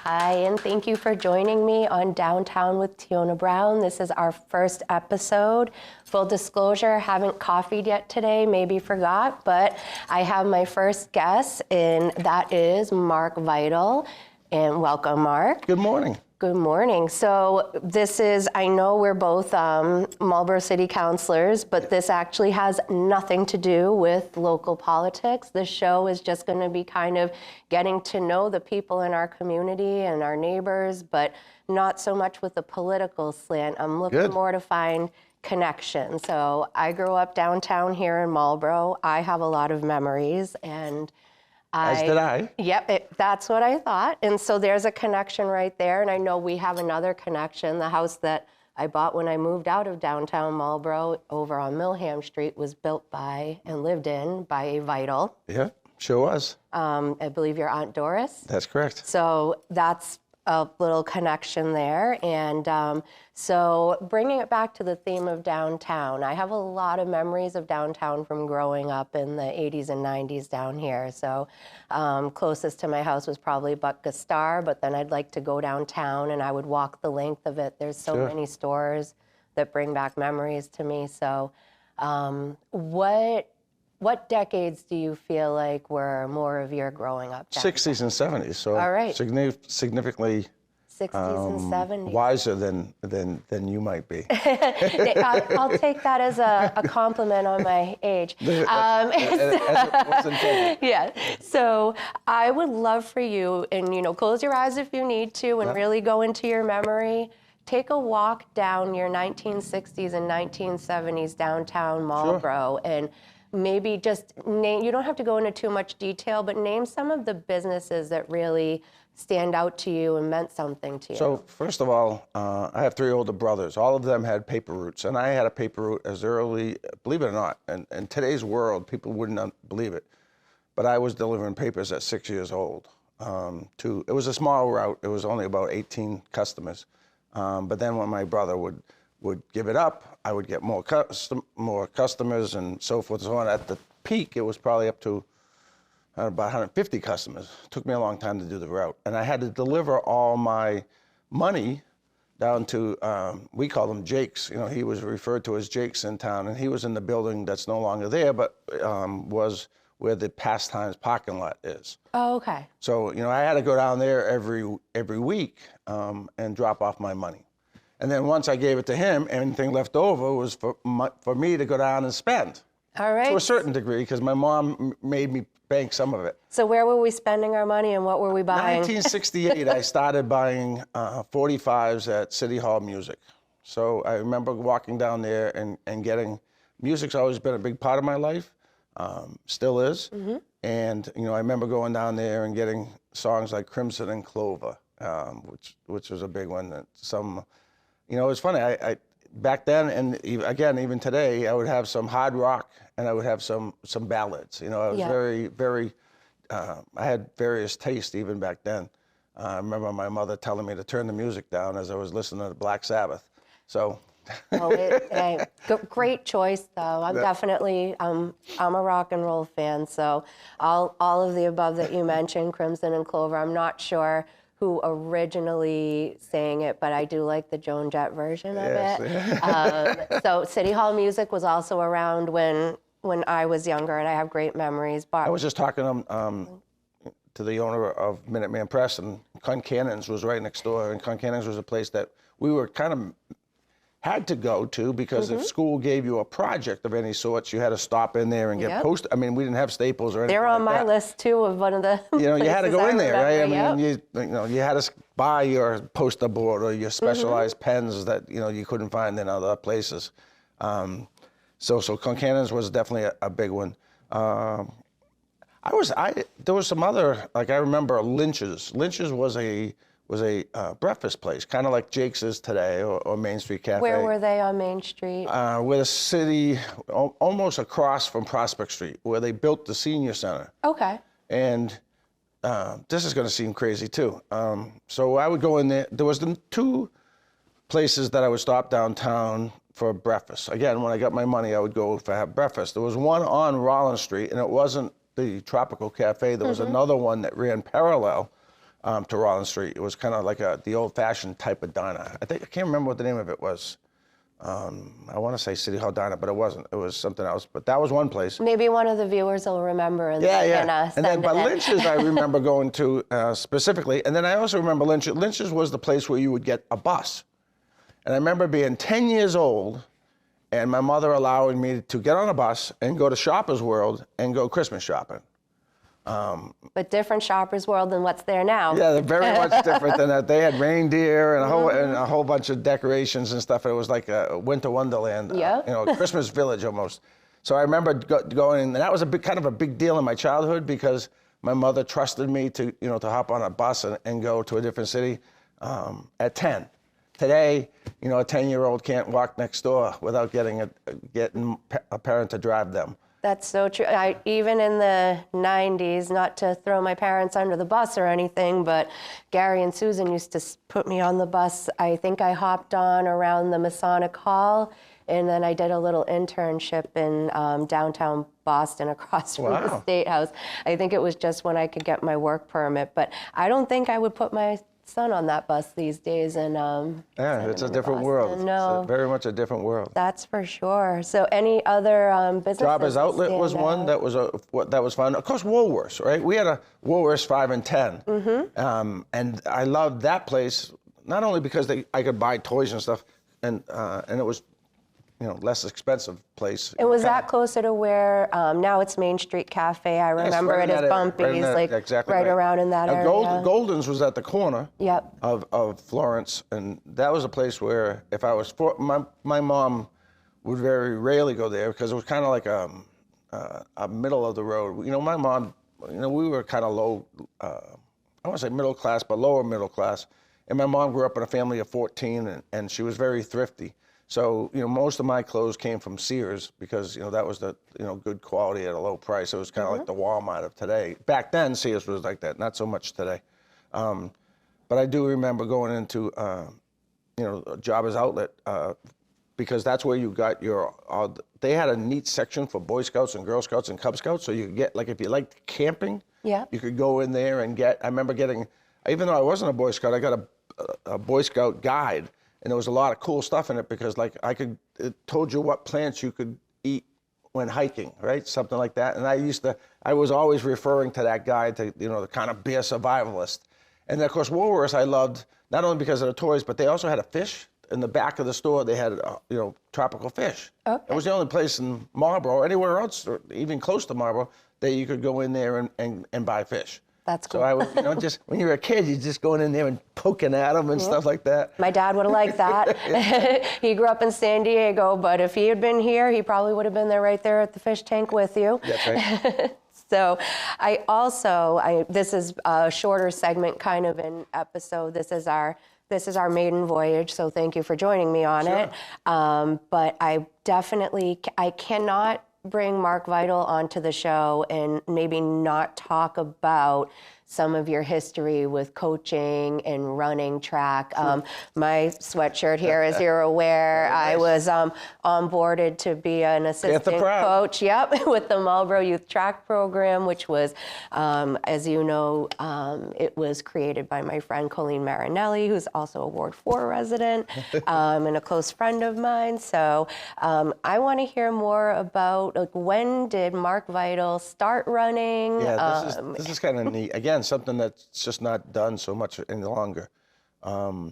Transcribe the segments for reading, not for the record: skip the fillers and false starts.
Hi, and thank you for joining me on Downtown with Teona Brown. This is our first episode. Full disclosure, haven't coffeed yet today, maybe forgot, but I have my first guest, and that is Mark Vital. And welcome, Mark. Good morning. Good morning. So this is, I know we're both Marlborough City Councilors, but this actually has nothing to do with local politics. This show is just going to be kind of getting to know the people in our community and our neighbors, but not so much with a political slant. I'm looking more to find connection. So I grew up downtown here in Marlborough. I have a lot of memories, and As did I. Yep, that's what I thought. And so there's a connection right there. And I know we have another connection. The house that I bought when I moved out of downtown Marlborough over on Milham Street was built by and lived in by a Vital. Yeah, sure was. I believe your Aunt Doris. That's correct. So that's a little connection there. And so bringing it back to the theme of downtown, I have a lot of memories of downtown from growing up in the 80s and 90s down here. So closest to my house was probably Buck Gastar, but then I'd like to go downtown and I would walk the length of it. There's so many stores that bring back memories to me. So what decades do you feel like were more of your growing up? 60s and 70s, so all right. significantly 60s and 70s. wiser than you might be. I'll take that as a compliment on my age. As it was intended. Yeah. So I would love for you, and close your eyes if you need to, and really go into your memory. Take a walk down your 1960s and 1970s downtown Marlborough, and maybe just name, you don't have to go into too much detail, but name some of the businesses that really stand out to you and meant something to you. So first of all, I have 3 older brothers. All of them had paper routes, and I had a paper route as early, believe it or not, and in today's world, people wouldn't believe it, but I was delivering papers at 6 years old. It was a small route. It was only about 18 customers. But then when my brother would give it up, I would get more customers and so forth and so on. At the peak, it was probably up to about 150 customers. It took me a long time to do the route. And I had to deliver all my money down to, we call them Jakes. He was referred to as Jakes in town, and he was in the building that's no longer there, but was where the Pastimes parking lot is. Oh, okay. So, I had to go down there every week and drop off my money. And then once I gave it to him, anything left over was for me to go down and spend. All right. To a certain degree, because my mom made me bank some of it. So where were we spending our money and what were we buying? 1968, I started buying 45s at City Hall Music. So I remember walking down there and getting, music's always been a big part of my life, still is. Mm-hmm. And, I remember going down there and getting songs like Crimson and Clover, which was a big one. That it was funny, I back then, and even today, I would have some hard rock and I would have some ballads. I was very, very, I had various tastes even back then. I remember my mother telling me to turn the music down as I was listening to Black Sabbath. So. Great choice, though. I'm definitely, I'm a rock and roll fan, so all of the above that you mentioned, Crimson and Clover, I'm not sure who originally sang it, but I do like the Joan Jett version of it. So City Hall Music was also around when I was younger, and I have great memories. I was just talking to the owner of Minuteman Press, and Concannon's was right next door, and Concannon's was a place that we were kind of had to go to because if school gave you a project of any sorts, you had to stop in there and get posted. I mean, we didn't have Staples or anything. They're on my list too of one of the. You had to go in there, right? I mean, you had to buy your poster board or your specialized pens that you couldn't find in other places. So Concannon's was definitely a big one. There was some other, like I remember Lynch's. Lynch's was a breakfast place, kind of like Jake's is today, or Main Street Cafe. Where were they on Main Street? Where the city, almost across from Prospect Street, where they built the senior center. Okay. And this is going to seem crazy too. So I would go in there. There was 2 places that I would stop downtown for breakfast. Again, when I got my money, I would go to have breakfast. There was one on Rollins Street, and it wasn't the Tropical Cafe. There was another one that ran parallel. to Rollins Street. It was kind of like the old-fashioned type of diner. I can't remember what the name of it was. I want to say City Hall Diner, but it wasn't. It was something else. But that was one place. Maybe one of the viewers will remember. And And then, but Lynch's, I remember going to specifically. And then I also remember Lynch's. Lynch's was the place where you would get a bus. And I remember being 10 years old, and my mother allowing me to get on a bus and go to Shoppers World and go Christmas shopping. But different Shoppers World than what's there now. Yeah, they're very much different than that. They had reindeer and a whole bunch of decorations and stuff. It was like a winter wonderland, Christmas village almost. So I remember going, and that was kind of a big deal in my childhood because my mother trusted me to hop on a bus and go to a different city at 10. Today, a 10-year-old can't walk next door without getting a parent to drive them. That's so true. Even in the 90s, not to throw my parents under the bus or anything, but Gary and Susan used to put me on the bus. I think I hopped on around the Masonic Hall, and then I did a little internship in downtown Boston across from the State House. I think it was just when I could get my work permit, but I don't think I would put my son on that bus these days. And it's a different world. No, it's very much a different world. That's for sure. So any other businesses? Jobbers Outlet was one that was fun. Of course, Woolworths, right? We had a Woolworths 5 and 10, and I loved that place not only because I could buy toys and stuff, and it was less expensive place. And was that closer to where now it's Main Street Cafe? I remember it as Bumpy's, right around in that area. Golden's was at the corner Yep. of Florence, and that was a place where if I was my mom would very rarely go there because it was kind of like a middle of the road. My mom, we were kind of low, I won't say middle class, but lower middle class. And my mom grew up in a family of 14, and she was very thrifty. So, most of my clothes came from Sears because, that was the, good quality at a low price. It was kind of like the Walmart of today. Back then, Sears was like that, not so much today. But I do remember going into, Jobbers Outlet because that's where you got they had a neat section for Boy Scouts and Girl Scouts and Cub Scouts. So you could get, if you liked camping, you could go in there and I remember getting, even though I wasn't a Boy Scout, I got a Boy Scout guide. And there was a lot of cool stuff in it because it told you what plants you could eat when hiking, right? Something like that. And I was always referring to that guide to, the kind of beer survivalist. And then, of course, Woolworths I loved, not only because of the toys, but they also had a fish. In the back of the store, they had, tropical fish. Okay. It was the only place in Marlborough, anywhere else, or even close to Marlborough, that you could go in there and buy fish. That's cool. So I would, just when you were a kid, you're just going in there and poking at them and stuff like that. My dad would have liked that. He grew up in San Diego, but if he had been here, he probably would have been there right there at the fish tank with you. That's right. So this is a shorter segment kind of an episode. This is our maiden voyage, so thank you for joining me on it. But I cannot bring Mark Vital onto the show and maybe not talk about some of your history with coaching and running track. My sweatshirt here, as you're aware, nice. I was onboarded to be an assistant coach, with the Marlborough Youth Track Program, which was, as you know, it was created by my friend Colleen Marinelli, who's also a Ward 4 resident and a close friend of mine. So I want to hear more about when did Mark Vital start running? Yeah, this is kind of neat. Again, something that's just not done so much any longer. There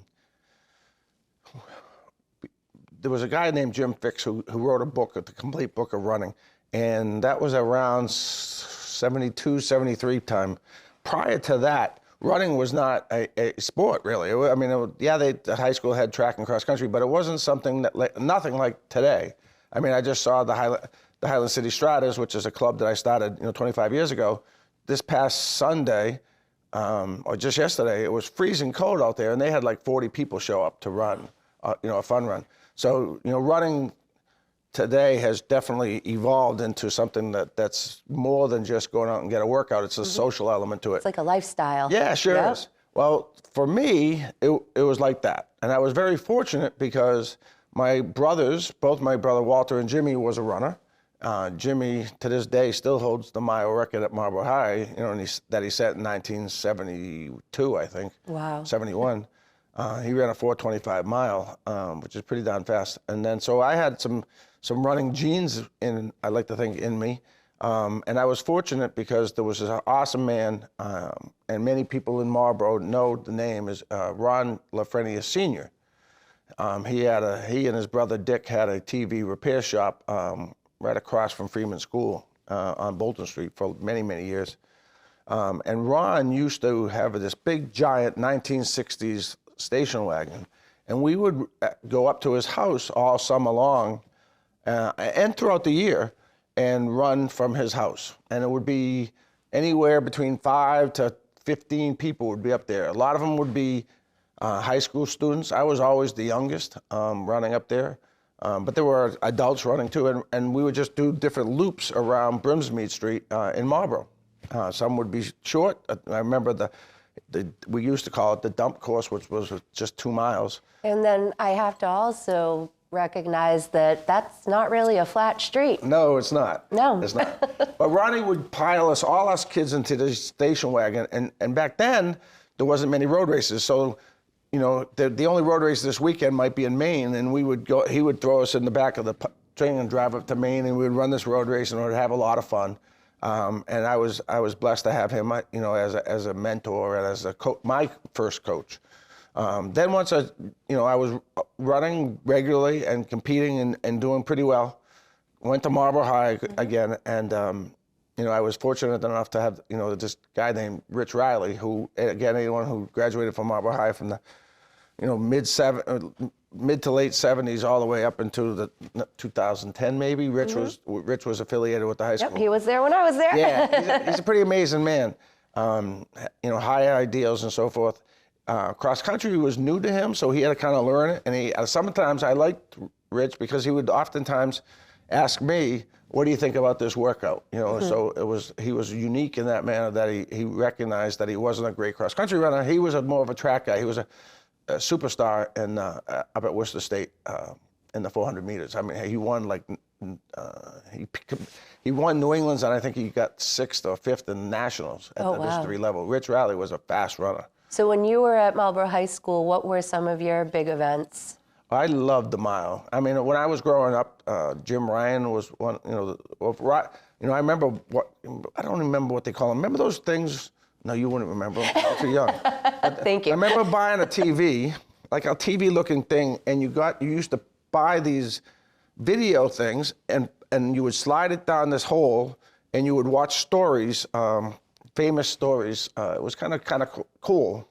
was a guy named Jim Fix who wrote a book, the complete book of running, and that was around 72, 73 time. Prior to that, running was not a sport, really. The high school had track and cross country, but it wasn't something nothing like today. I just saw the Highland City Stratas, which is a club that I started, 25 years ago. This past Sunday, or just yesterday, it was freezing cold out there, and they had 40 people show up to run, a fun run. So, running today has definitely evolved into something that's more than just going out and get a workout. It's a social element to it. It's like a lifestyle. Yeah, sure is. Well, for me, it was like that. And I was very fortunate because my brothers, both my brother Walter and Jimmy was a runner. Jimmy, to this day, still holds the mile record at Marlborough High, you know, and that he set in 1972, I think. Wow. 71. He ran a 4:25 mile, which is pretty darn fast. And then, so I had some running genes I like to think, in me. And I was fortunate because there was this awesome man, and many people in Marlborough know the name, is Ron Lafrenius Sr. He and his brother Dick had a TV repair shop right across from Freeman School on Bolton Street for many, many years. And Ron used to have this big, giant 1960s station wagon. And we would go up to his house all summer long and throughout the year and run from his house. And it would be anywhere between 5 to 15 people would be up there. A lot of them would be high school students. I was always the youngest running up there. But there were adults running too, and we would just do different loops around Brimsmead Street in Marlborough. Some would be short. I remember we used to call it the dump course, which was just 2 miles. And then I have to also recognize that that's not really a flat street. No, it's not. No. It's not. But Ronnie would pile all us kids into the station wagon, and back then, there wasn't many road races, so you know, the only road race this weekend might be in Maine, and he would throw us in the back of the train and drive up to Maine, and we would run this road race, and we'd have a lot of fun. And I was blessed to have him, you know, as a mentor and as my first coach. Then once I was running regularly and competing and doing pretty well. Went to Marlborough High again, and you know, I was fortunate enough to have, you know, this guy named Rich Riley, who, again, anyone who graduated from Marlborough High from the, you know, mid to late 70s all the way up into the 2010 maybe. Rich was affiliated with the high school. Yep, he was there when I was there. Yeah, he's a pretty amazing man. You know, high ideals and so forth. Cross country was new to him, so he had to kind of learn it. And sometimes I liked Rich because he would oftentimes ask me, "What do you think about this workout?" You know, so he was unique in that manner that he recognized that he wasn't a great cross country runner. He was more of a track guy. He was a superstar up at Worcester State in the 400 meters. I mean, he won he won New England's, and I think he got 6th or 5th in nationals at the District 3 level. Rich Riley was a fast runner. So when you were at Marlborough High School, what were some of your big events? I loved the mile. I mean, when I was growing up, Jim Ryan was one. You know, I remember I don't remember what they call them. Remember those things? No, you wouldn't remember them. You're too young. Thank you. I remember buying a TV, like a TV-looking thing, and you used to buy these video things, and you would slide it down this hole, and you would watch stories, famous stories. It was kind of cool.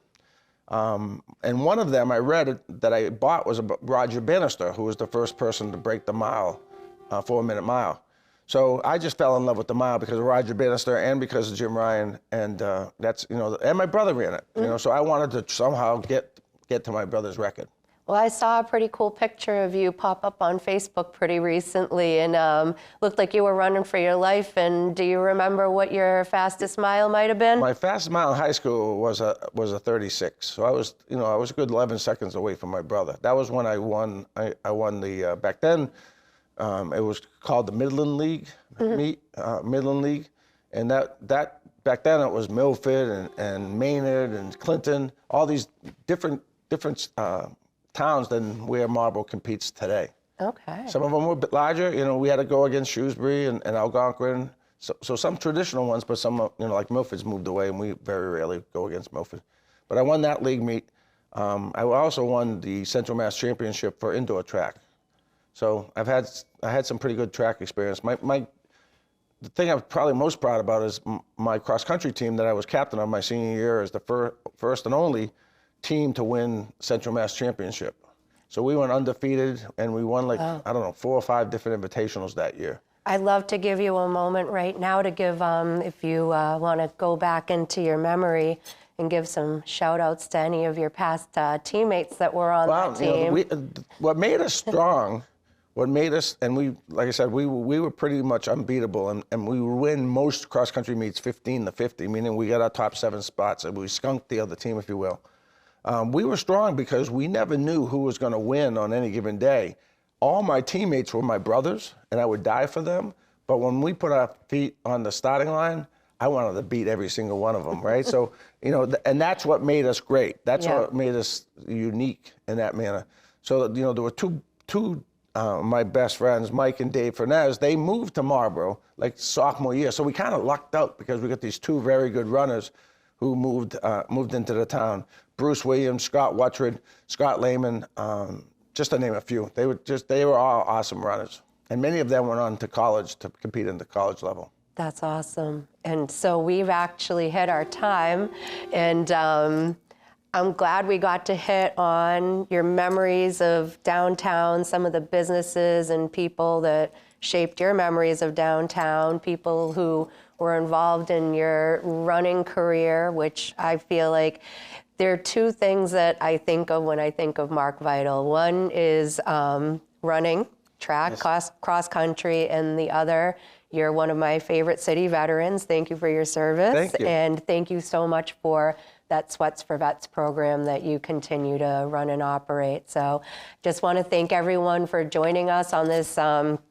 And one of them I read that I bought was about Roger Bannister, who was the first person to break the mile, 4-minute mile. So I just fell in love with the mile because of Roger Bannister and because of Jim Ryan, and that's, you know, and my brother ran it, you know, so I wanted to somehow get to my brother's record. Well, I saw a pretty cool picture of you pop up on Facebook pretty recently, and looked like you were running for your life. And do you remember what your fastest mile might have been? My fastest mile in high school was a 36. So I was a good 11 seconds away from my brother. That was when I won. I won the back then. It was called the Midland League Midland League, and that back then it was Milford and Maynard and Clinton, all these different towns than where Marlborough competes today. Okay. Some of them were a bit larger. You know, we had to go against Shrewsbury and Algonquin. So some traditional ones, but some, you know, like Milford's moved away, and we very rarely go against Milford. But I won that league meet. I also won the Central Mass Championship for indoor track. So I had some pretty good track experience. The thing I'm probably most proud about is my cross country team that I was captain of my senior year is the first and only team to win Central Mass Championship. So we went undefeated, and we won I don't know, 4 or 5 different invitationals that year. I'd love to give you a moment right now to give, if you want to go back into your memory and give some shout outs to any of your past teammates that were on that team. You know, what made us strong, and we, like I said, we were pretty much unbeatable, and we would win most cross country meets 15-50, meaning we got our top 7 spots, and we skunked the other team, if you will. We were strong because we never knew who was going to win on any given day. All my teammates were my brothers, and I would die for them, But when we put our feet on the starting line, I wanted to beat every single one of them, right? So, you know, and that's what made us great. That's what made us unique in that manner. So, you know, there were two my best friends, Mike and Dave Fernandez. They moved to Marlborough like sophomore year. So we kind of lucked out because we got these two very good runners who moved into the town. Bruce Williams, Scott Wutrid, Scott Lehman, just to name a few. They were all awesome runners. And many of them went on to college to compete in the college level. That's awesome. And so we've actually hit our time, and I'm glad we got to hit on your memories of downtown, some of the businesses and people that shaped your memories of downtown, people who were involved in your running career, which I feel like there are two things that I think of when I think of Mark Vital. One is running, track, cross country, and the other, you're one of my favorite city veterans. Thank you for your service. Thank you. And thank you so much for that Sweats for Vets program that you continue to run and operate. So just want to thank everyone for joining us on this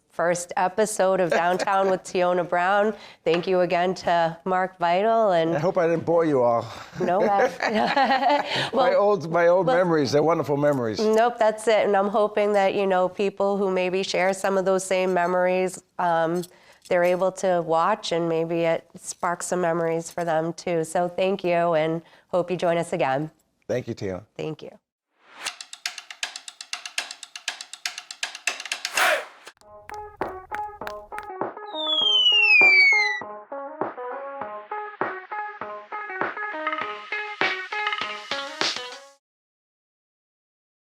first episode of Downtown with Teona Brown. Thank you again to Mark Vital. And I hope I didn't bore you all. No, my old memories, they're wonderful memories. Nope, that's it. And I'm hoping that, you know, people who maybe share some of those same memories, they're able to watch, and maybe it sparks some memories for them too. So thank you, and hope you join us again. Thank you, Tina. Thank you.